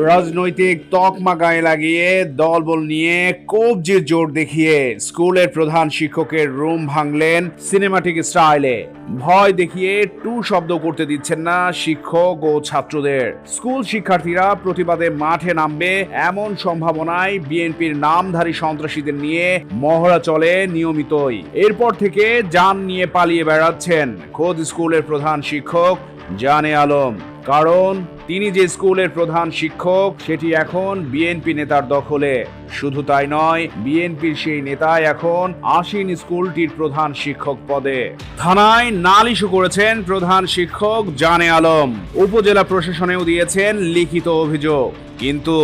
রাজনৈতিক তকমা গায়ে লাগিয়ে দলবল নিয়ে কবজির জোর দেখিয়ে স্কুলের প্রধান শিক্ষকের রুম ভাঙলেন সিনেমাটিক স্টাইলে। ভয় দেখিয়ে টু শব্দ করতে দিচ্ছেন না শিক্ষক ও ছাত্রদের। স্কুল শিক্ষার্থীরা প্রতিবাদে মাঠে নামবে এমন সম্ভাবনায় বিএনপির নামধারী সন্ত্রাসীদের নিয়ে মহড়া চলে নিয়মিতই। এরপর থেকে যান নিয়ে পালিয়ে বেড়াচ্ছেন খোদ স্কুলের প্রধান শিক্ষক জানে আলম। কারণ তিনি যে স্কুলের প্রধান শিক্ষক সেটি এখন বিএনপি নেতার দখলে। শুধু তাই নয়, বিএনপির সেই নেতা এখন আসীন স্কুলটির প্রধান শিক্ষক পদে। থানায় নালিশও করেছেন প্রধান শিক্ষক জানে আলম। উপজেলা প্রশাসনেও দিয়েছেন লিখিত অভিযোগ, কিন্তু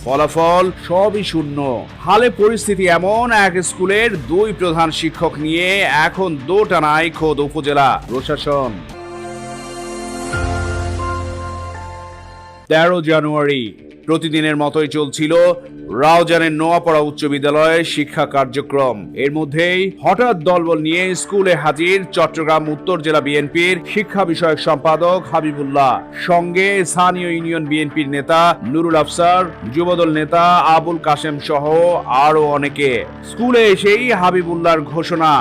ফলাফল সবই শূন্য। হালে পরিস্থিতি এমন, এক স্কুলের দুই প্রধান শিক্ষক নিয়ে এখন দোটানায় খোদ উপজেলা প্রশাসন। 13 জানুয়ারি প্রতিদিনের মতোই চলছিল রাউজানের নোয়াপাড়া উচ্চ বিদ্যালয়ের শিক্ষা কার্যক্রম। এর মধ্যেই হঠাৎ দলবল নিয়ে স্কুলে হাজির চট্টগ্রাম উত্তর জেলা বিএনপির শিক্ষা বিষয়ক সম্পাদক হাবিবুল্লাহ, সঙ্গে স্থানীয় ইউনিয়ন বিএনপির নেতা নুরুল আফসার, যুবদল নেতা আবুল কাশেম সহ আরো অনেকে। স্কুলে এসেই হাবিবুল্লাহর ঘোষণা,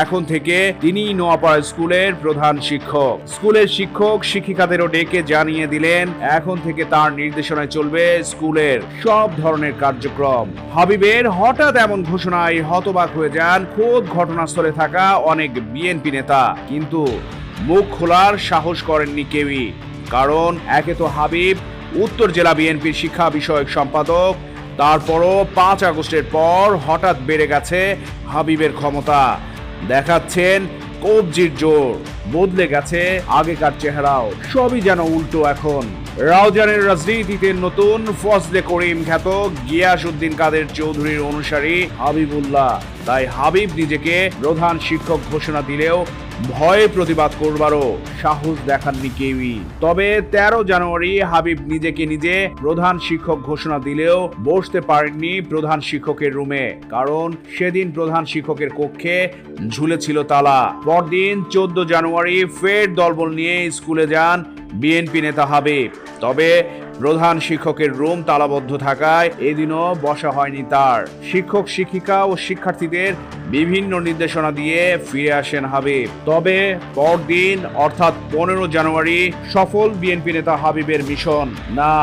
এখন থেকে তিনি নোয়াপাড়া স্কুলের প্রধান শিক্ষক। স্কুলের শিক্ষক শিক্ষিকাদেরও ডেকে জানিয়ে দিলেন, এখন থেকে তার নির্দেশনায় চলবে স্কুলের সব ধরনের কার্যক্রম। হাবিবের হঠাৎ এমন ঘোষণায় হতবাক হয়ে যান খোদ ঘটনাস্থলে থাকা অনেক বিএনপি নেতা, কিন্তু মুখ খোলার সাহস করেননি কেউই। কারণ একে তো হাবিব উত্তর জেলা বিএনপির শিক্ষা বিষয়ক সম্পাদক, তারপরও 5 আগস্টের পর হঠাৎ বেড়ে গেছে হাবিবের ক্ষমতা। দেখাচ্ছেন কবজির জোর, বদলে গেছে আগেকার চেহারাও। সবই যেন উল্টো এখন। রাউজানের রাজনীতিতে নতুন ফজলে করিম খ্যাত গিয়াসউদ্দিন কাদের চৌধুরীর অনুসারী হাবিবুল্লাহ। তাই হাবিব নিজেকে প্রধান শিক্ষক ঘোষণা দিলেও ভয়ে প্রতিবাদ করবারও সাহস দেখাননি কেউই। তবে 13 জানুয়ারি হাবিব নিজেকে নিজে প্রধান শিক্ষক ঘোষণা দিলেও বসতে পারেননি প্রধান শিক্ষকের রুমে। কারণ সেদিন প্রধান শিক্ষকের কক্ষে ঝুলেছিল তালা। পরদিন 14 জানুয়ারি ফের দলবল নিয়ে স্কুলে যান বিএনপি নেতা হাবিব। তবে প্রধান শিক্ষকের রুম তালাবদ্ধ থাকায় এদিনও বসা হয়নি তার। শিক্ষক শিক্ষিকা ও শিক্ষার্থীদের বিভিন্ন নির্দেশনা দিয়ে ফিরে আসেন হাবিব। তবে পরদিন অর্থাৎ 15 জানুয়ারি সফল বিএনপি নেতা হাবিবের মিশন না,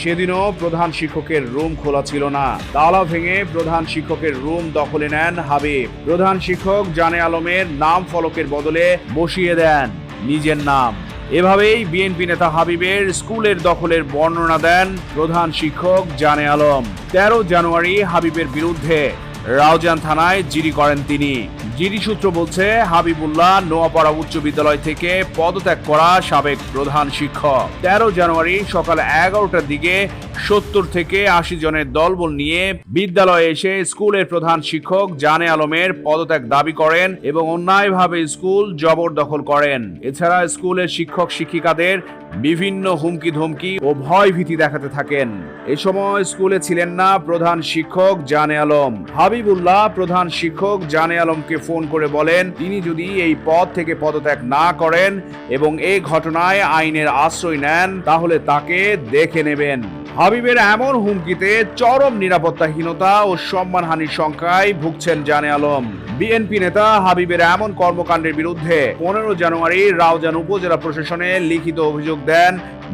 সেদিনও প্রধান শিক্ষকের রুম খোলা ছিল না। তালা ভেঙে প্রধান শিক্ষকের রুম দখলে নেন হাবিব। প্রধান শিক্ষক জানে আলমের নাম ফলকের বদলে বসিয়ে দেন নিজের নাম। এভাবেই বিএনপি নেতা হাবিবের স্কুলের দখলের বর্ণনা দেন প্রধান শিক্ষক জানে আলম। 13 জানুয়ারি হাবিবের বিরুদ্ধে রাউজান থানায় জিডি করেন তিনি। জিডি সূত্র বলছে, হাবিবুল্লাহ নোয়াপাড়া উচ্চ বিদ্যালয় থেকে পদত্যাগ করা সাবেক প্রধান শিক্ষক 13 জানুয়ারি সকাল 11টার দিকে 70 থেকে 80 জনের দলবল নিয়ে বিদ্যালয়ে এসে স্কুলের প্রধান শিক্ষক জানে আলমের পদত্যাগ দাবি করেন এবং অন্যায়ভাবে স্কুল জবরদখল করেন। এছাড়া স্কুলের শিক্ষক শিক্ষিকাদের বিভিন্ন হুমকি ধমকি ও ভয় ভীতি দেখাতে থাকেন। এ সময় স্কুলে ছিলেন না প্রধান শিক্ষক জানে আলম। হাবিবুল্লাহ প্রধান শিক্ষক জানে আলমকে ফোন করে বলেন, তিনি যদি এই পদ থেকে পদত্যাগ না করেন এবং এই ঘটনায় আইনের আশ্রয় নেন তাহলে তাকে দেখে নেবেন। হাবিবের এমন হুমকিতে চরম নিরাপত্তাহীনতা ও সম্মানহানির শঙ্কায় ভুগছেন জানে আলম। বিএনপি নেতা হাবিবের এমন কর্মকাণ্ডের বিরুদ্ধে 15 জানুয়ারি রাউজান উপজেলা প্রশাসনে লিখিত অভিযোগ দেন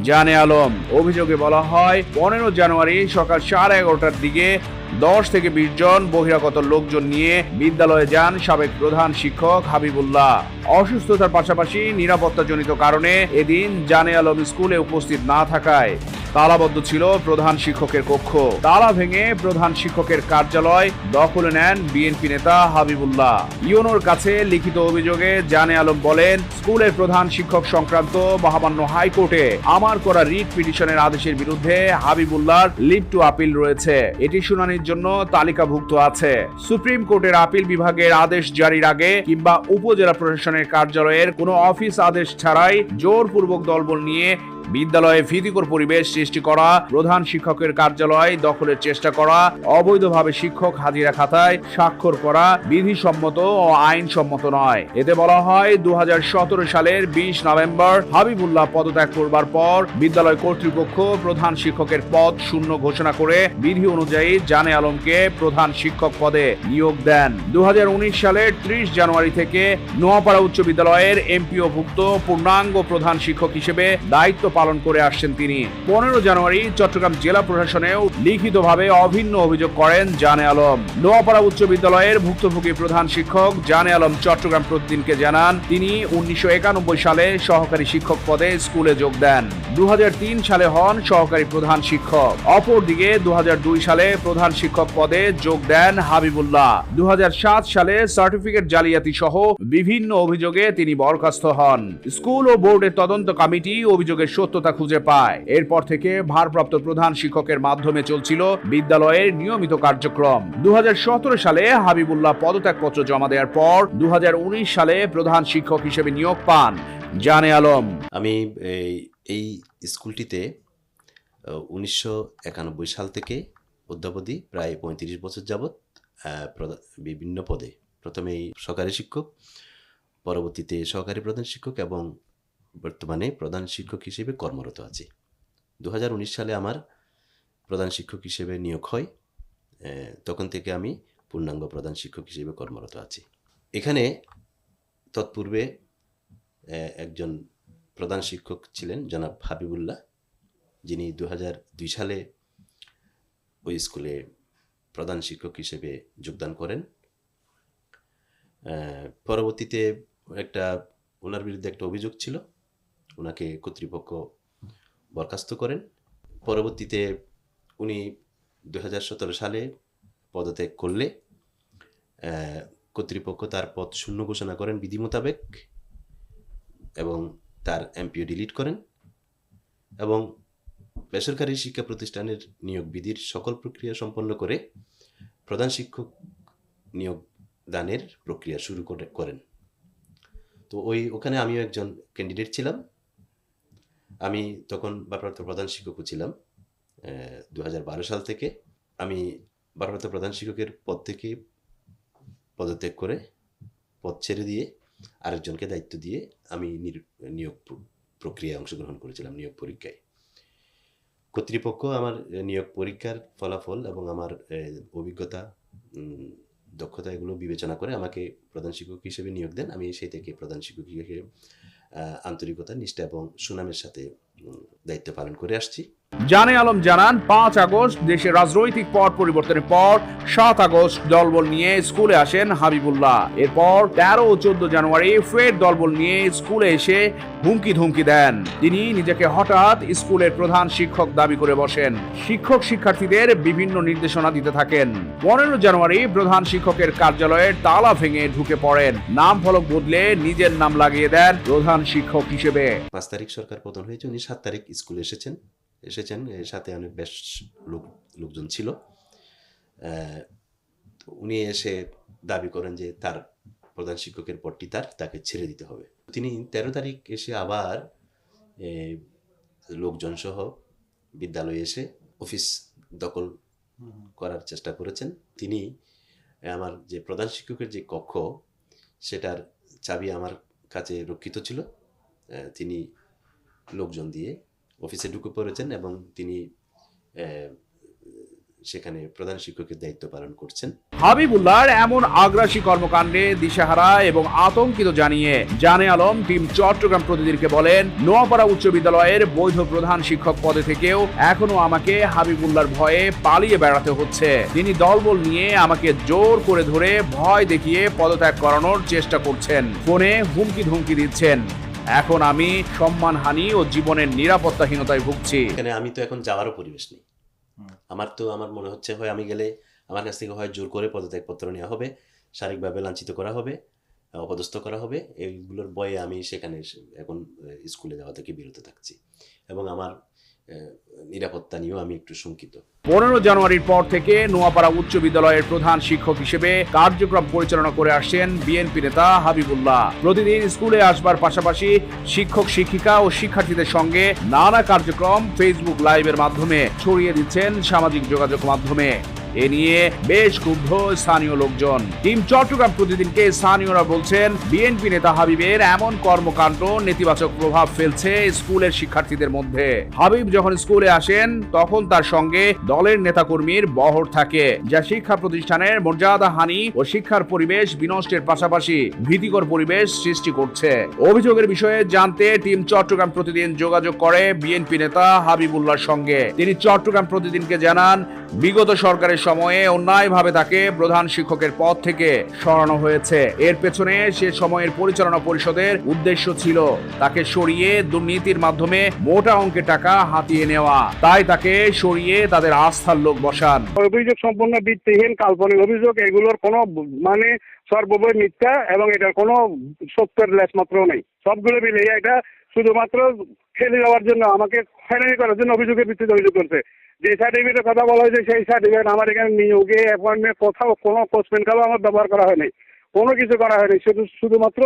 জানে আলম। অভিযোগে বলা হয়, 15 জানুয়ারি সকাল 11:30টার দিকে 10 থেকে 20 জন বহিরাগত লোকজন নিয়ে বিদ্যালয়ে যান সাবেক প্রধান শিক্ষক হাবিবুল্লাহ। অসুস্থতার পাশাপাশি নিরাপত্তাজনিত কারণে এদিন জানে আলম স্কুলে উপস্থিত না থাকায় তালাবদ্ধ ছিল প্রধান শিক্ষকের কক্ষ। তালা ভেঙে প্রধান শিক্ষকের কার্যালয় দখলে নেন বিএনপি নেতা হাবিবুল্লাহ। ইউনোর কাছে লিখিত অভিযোগে জানে আলম বলেন, স্কুলের প্রধান শিক্ষক সংক্রান্ত মহামান্য হাইকোর্টে আমার করা রিট পিটিশনের আদেশের বিরুদ্ধে হাবিবুল্লাহর লিভ টু আপিল রয়েছে। এটি শুনানির জন্য তালিকাভুক্ত আছে। সুপ্রিম কোর্টের আপিল বিভাগের আদেশ জারির আগে কিংবা উপজেলা প্রশাসনের কার্যালয়ের কোনো অফিস আদেশ ছাড়াই জোরপূর্বক দলবল নিয়ে বিদ্যালয়ে ভীতিকর পরিবেশ সৃষ্টি করা, প্রধান শিক্ষকের কার্যালয় দখলের চেষ্টা করা, অবৈধভাবে শিক্ষক হাজিরা খাতায় স্বাক্ষর করা বিধিসম্মত ও আইনসম্মত নয়। এতে বলা হয় 2017 সালের 20 নভেম্বর হাবিবুল্লাহ পদত্যাগ করবার পর বিদ্যালয় কর্তৃপক্ষ প্রধান শিক্ষকের পদ শূন্য ঘোষণা করে বিধি অনুযায়ী জানে আলমকে প্রধান শিক্ষক পদে নিয়োগ দেন। 2019 সালের 30 জানুয়ারি থেকে নোয়াপাড়া উচ্চ বিদ্যালয়ের এমপিওভুক্ত পূর্ণাঙ্গ প্রধান শিক্ষক হিসেবে দায়িত্ব পালন করে আসছেন তিনি। 15 জানুয়ারি চট্টগ্রাম জেলা প্রশাসনেও লিখিতভাবে অভিন্ন অভিযোগ করেন জানে আলম। নোয়াপাড়া উচ্চ বিদ্যালয়ের ভুক্তভোগী প্রধান শিক্ষক জানে আলম চট্টগ্রাম প্রতিদিনকে জানান, তিনি 1991 সালে সহকারী শিক্ষক পদে স্কুলে যোগ দেন। 2003 সালে হন সহকারী প্রধান শিক্ষক। অপরদিকে 2002 সালে প্রধান শিক্ষক পদে যোগ দেন হাবিবুল্লাহ। 2007 সালে সার্টিফিকেট জালিয়াতি সহ বিভিন্ন অভিযোগে তিনি বরখাস্ত হন। স্কুল ও বোর্ডের তদন্ত কমিটি অভিযোগের সত্যতা খুঁজে পায়। এরপর থেকে ভারপ্রাপ্ত প্রধান শিক্ষকের মাধ্যমে চলছিল বিদ্যালয়ের নিয়মিত কার্যক্রম। 2017 সালে হাবিবুল্লাহ পদত্যাগপত্র জমা দেওয়ার পর 2019 সালে প্রধান শিক্ষক হিসেবে নিয়োগ পান জানে আলম। আমি এই স্কুলটিতে 1991 সাল থেকে অদ্যাবধি প্রায় 35 বছর যাবৎ বিভিন্ন পদে, প্রথমেই সহকারী শিক্ষক, পরবর্তীতে সহকারী প্রধান শিক্ষক এবং বর্তমানে প্রধান শিক্ষক হিসেবে কর্মরত আছি। 2019 সালে আমার প্রধান শিক্ষক হিসেবে নিয়োগ হয়। তখন থেকে আমি পূর্ণাঙ্গ প্রধান শিক্ষক হিসেবে কর্মরত আছি। এখানে তৎপূর্বে একজন প্রধান শিক্ষক ছিলেন জনাব হাবিবুল্লাহ, যিনি 2002 সালে ওই স্কুলে প্রধান শিক্ষক হিসেবে যোগদান করেন। পরবর্তীতে ওনার বিরুদ্ধে একটা অভিযোগ ছিল, ওনাকে কর্তৃপক্ষ বরখাস্ত করেন। পরবর্তীতে উনি 2017 সালে পদত্যাগ করলে কর্তৃপক্ষ তার পদ শূন্য ঘোষণা করেন বিধি মোতাবেক এবং তার এমপিও ডিলিট করেন এবং বেসরকারি শিক্ষা প্রতিষ্ঠানের নিয়োগ বিধির সকল প্রক্রিয়া সম্পন্ন করে প্রধান শিক্ষক নিয়োগ দানের প্রক্রিয়া শুরু করেন। তো ওখানে আমিও একজন ক্যান্ডিডেট ছিলাম। আমি তখন ভারপ্রাপ্ত প্রধান শিক্ষকও ছিলাম। 2012 সাল থেকে আমি ভারপ্রাপ্ত প্রধান শিক্ষকের পদ থেকে পদত্যাগ করে পদ ছেড়ে দিয়ে আরেকজনকে দায়িত্ব দিয়ে আমি নিয়োগ প্রক্রিয়ায় অংশগ্রহণ করেছিলাম, নিয়োগ পরীক্ষায়। কর্তৃপক্ষ আমার নিয়োগ পরীক্ষার ফলাফল এবং আমার অভিজ্ঞতা, দক্ষতা এগুলো বিবেচনা করে আমাকে প্রধান শিক্ষক হিসেবে নিয়োগ দেন। আমি সেই থেকে প্রধান শিক্ষক হিসেবে আন্তরিকতা, নিষ্ঠা এবং সুনামের সাথে দায়িত্ব পালন করে আসছি। জানে আলম জানান, 5 আগস্ট দেশের রাজনৈতিক পট পরিবর্তনের পর 7 আগস্ট দলবল নিয়ে স্কুলে আসেন হাবিবুল্লাহ। এরপর 13 ও 14 জানুয়ারি ফের দলবল নিয়ে স্কুলে এসে হুমকি ধমকি দেন। তিনি নিজেকে হঠাৎ স্কুলের প্রধান শিক্ষক দাবি করে বসেন। শিক্ষক শিক্ষার্থীদের বিভিন্ন নির্দেশনা দিতে থাকেন। 15 জানুয়ারি প্রধান শিক্ষকের কার্যালয়ের তালা ভেঙে ঢুকে পড়েন। নাম ফলক বদলে নিজের নাম লাগিয়ে দেন প্রধান শিক্ষক হিসেবে। 5 তারিখ সরকার পতন হয়েছে, উনি 7 তারিখ স্কুলে এসেছেন। সাথে অনেক বেশ লোকজন ছিল। উনি এসে দাবি করেন যে তার প্রধান শিক্ষকের পদটি তাকে ছেড়ে দিতে হবে। তিনি 13 তারিখ এসে আবার লোকজন সহ বিদ্যালয়ে এসে অফিস দখল করার চেষ্টা করেছেন। তিনি আমার যে প্রধান শিক্ষকের যে কক্ষ, সেটার চাবি আমার কাছে রক্ষিত ছিল। তিনি লোকজন দিয়ে অফিসে ঢুকে পড়েছেন এবং তিনি সেখানে প্রধান শিক্ষকের দায়িত্ব পালন করছেন। হাবিবুল্লাহর এমন আগ্রাসী কর্মকাণ্ডে দিশাহারা এবং আতঙ্কিত জানিয়ে জানে আলম টিম চট্টগ্রাম প্রতিদিনকে বলেন, নোয়াপাড়া উচ্চ বিদ্যালয়ের বৈধ প্রধান শিক্ষক পদে থেকেও এখনো আমাকে হাবিবুল্লাহর ভয়ে পালিয়ে বেড়াতে হচ্ছে। তিনি দলবল নিয়ে আমাকে জোর করে ধরে ভয় দেখিয়ে পদত্যাগ করানোর চেষ্টা করছেন, ফোনে হুমকি ধমকি দিচ্ছেন। এখন আমি সম্মানহানি ও জীবনের নিরাপত্তাহীনতায় ভুগছি। এখানে আমি তো এখন যাওয়ারও পরিবেশ নেই। আমার মনে হচ্ছে হয় আমি গেলে আমার কাছ থেকে হয় জোর করে পদত্যাগপত্র নেওয়া হবে, শারীরিকভাবে লাঞ্ছিত করা হবে, অপদস্থ করা হবে। এইগুলোর ভয়ে আমি সেখানে এখন স্কুলে যাওয়া থেকে বিরত থাকছি এবং আমার নিরাপত্তা নিয়েও আমি একটু শঙ্কিত। 15 জানুয়ারির পর থেকে নোয়াপাড়া উচ্চ বিদ্যালয়ের প্রধান শিক্ষক হিসেবে কার্যক্রম পরিচালনা করে আসছেন বিএনপি নেতা হাবিবুল্লাহ। প্রতিদিন স্কুলে আসবার পাশাপাশি শিক্ষক শিক্ষিকা ও শিক্ষার্থীদের সঙ্গে নানা কার্যক্রম ফেসবুক লাইভের মাধ্যমে ছড়িয়ে দিচ্ছেন সামাজিক যোগাযোগ মাধ্যমে। এ নিয়ে বেশ ক্ষুব্ধ স্থানীয় লোকজন। টিম চট্টগ্রাম প্রতিদিনকে স্থানীয়রা বলছেন, বিএনপি নেতা হাবিবের এমন কর্মকাণ্ড নেতিবাচক প্রভাব ফেলছে স্কুলের শিক্ষার্থীদের মধ্যে। হাবিব যখন স্কুলে আসেন তখন তার সঙ্গে দলের নেতাকর্মীর বহর থাকে, যা শিক্ষা প্রতিষ্ঠানের মর্যাদাহানি ও শিক্ষার পরিবেশ বিনষ্টের পাশাপাশি ভীতিকর পরিবেশ সৃষ্টি করছে। অভিযোগের বিষয়ে জানতে টিম চট্টগ্রাম প্রতিদিন যোগাযোগ করে বিএনপি নেতা হাবিবুল্লাহর সঙ্গে। তিনি চট্টগ্রাম প্রতিদিনকে জানান, বিগত সরকারের সময়ে অন্যায়ভাবে তাকে প্রধান শিক্ষকের পদ থেকে সরানো হয়েছে। এর পেছনে সে সময়ের পরিচালনা পরিষদের উদ্দেশ্য ছিল তাকে সরিয়ে দুর্নীতির মাধ্যমে মোটা অঙ্কের টাকা হাতিয়ে নেওয়া। তাই তাকে সরিয়ে তাদের আস্থার লোক বসান। অভিযোগ সম্পূর্ণ ভিত্তিহীন, কাল্পনিক অভিযোগ। এগুলোর কোনো মানে সর্বোপরি মিথ্যা এবং এটার কোনো সত্যের লেশ মাত্র নেই। সবগুলো মিলে এটা শুধুমাত্র খেলে যাওয়ার জন্য, আমাকে হয়রানি করার জন্য অভিযোগের ভিত্তিতে অভিযোগ করছে। যে সার্টিফিকেটের কথা বলা হয়েছে সেই সার্টিফিকেট আমার এখানে নিয়োগে অ্যাপয়েন্টমেন্ট কোথাও কোনো কোশ্চেন কালও আমার ব্যবহার করা হয়নি, কোনো কিছু করা হয়নি। শুধুমাত্র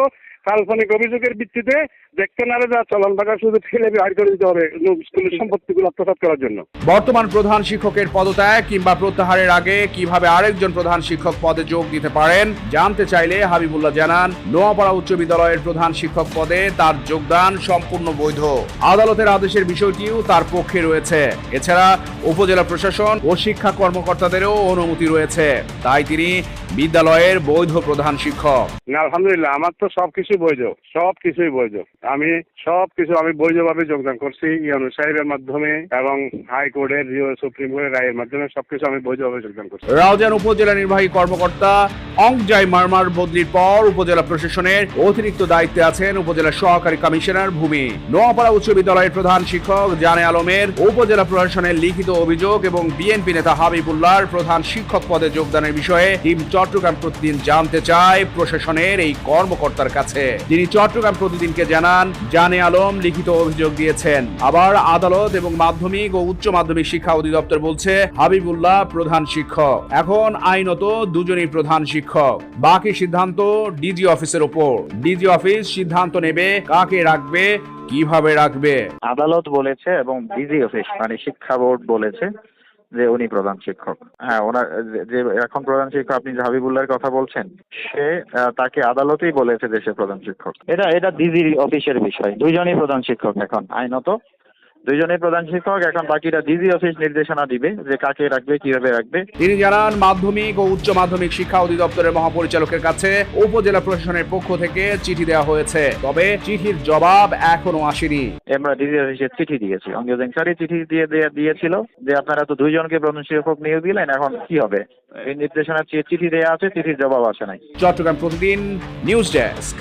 কাল্পনিক অভিযোগের ভিত্তিতে দেখতে না যা চলন টাকা শুধু ঠেলে বের করে দিতে হবে স্কুলের সম্পত্তিগুলো আত্মসাৎ করার জন্য। বর্তমান প্রধান শিক্ষকের পদত্যাগ কিংবা প্রত্যাহারের আগে কিভাবে আরেকজন প্রধান শিক্ষক পদে যোগ দিতে পারেন জানতে চাইলে হাবিবুল্লাহ জানান, নোয়াপাড়া উচ্চ বিদ্যালয়ের প্রধান শিক্ষক পদে তার যোগদান সম্পূর্ণ বৈধ। আদালতের আদেশের বিষয়টিও তার পক্ষে রয়েছে। এছাড়া উপজেলা প্রশাসন ও শিক্ষা কর্মকর্তাদেরও অনুমতি রয়েছে। তাই তিনি বিদ্যালয়ের বৈধ প্রধান শিক্ষক। আলহামদুলিল্লাহ, আমার তো সবকিছুই বৈধ, সবকিছুই বৈধ। আমি সবকিছু বৈধভাবে যোগদান করছি ইউনূস সাহেবের মাধ্যমে এবং হাইকোর্টের সুপ্রিম কোর্টের রায়ের মাধ্যমে সবকিছু আমি বৈধভাবে যোগদান করছি। রাউজান উপজেলা নির্বাহী কর্মকর্তা অংজাই মারমার বদলির পর উপজেলা প্রশাসনের অতিরিক্ত দায়িত্বে আছেন উপজেলা সহকারী কমিশনার ভূমি। নোয়াপাড়া উচ্চ বিদ্যালয়ের প্রধান শিক্ষক জানে আলমের উপজেলা প্রশাসনের লিখিত অভিযোগ এবং বিএনপি নেতা হাবিবুল্লাহর প্রধান শিক্ষক পদে যোগদানের বিষয়ে টিম চট্টগ্রাম প্রতিদিন জানতে চায় প্রশাসনের এই কর্মকর্তার কাছে। তিনি চট্টগ্রাম প্রতিদিনকে জানান, জানে আলম লিখিত অভিযোগ দিয়েছেন। আবার আদালত এবং মাধ্যমিক ও উচ্চ মাধ্যমিক শিক্ষা অধিদপ্তর বলছে হাবিবুল্লাহ প্রধান শিক্ষক। এখন আইনত দুজনই প্রধান শিক্ষক, বাকি সিদ্ধান্ত ডিজি অফিসের উপর। ডিজি অফিস সিদ্ধান্ত নেবে কাকে রাখবে, কিভাবে রাখবে। আদালত বলেছে এবং ডিজি অফিস মানে শিক্ষা বোর্ড বলেছে যে উনি প্রধান শিক্ষক। হ্যাঁ, ওনার যে এখন প্রধান শিক্ষক আপনি যে হাবিবুল্লাহর কথা বলছেন, সে তাকে আদালতেই বলেছে যে সে প্রধান শিক্ষক। এটা ডিজি অফিসের বিষয়। দুইজনই প্রধান শিক্ষক, এখন আইনত দুইজনই প্রধান শিক্ষক। এখন বাকিটা ডিজি অফিস নির্দেশনা দিবে যে কাকে রাখবে, কিভাবে রাখবে। তিনি জানান, মাধ্যমিক ও উচ্চ মাধ্যমিক শিক্ষা অধিদপ্তরের মহাপরিচালকের কাছে উপজেলা প্রশাসনের পক্ষ থেকে চিঠি দেওয়া হয়েছে, তবে চিঠির জবাব এখনো আসেনি। আমরা ডিজি অফিসে চিঠি দিয়েছি, অঙ্গীয় স্যারই চিঠি দিয়েছিল যে আপনারা তো দুইজনকে প্রধান শিক্ষক নিয়োগ দিলেন, এখন কি হবে। এই নির্দেশনা চিঠি দেওয়া আছে, চিঠির জবাব আসে নাই। চট্টগ্রাম প্রতিদিন নিউজ ডেস্ক।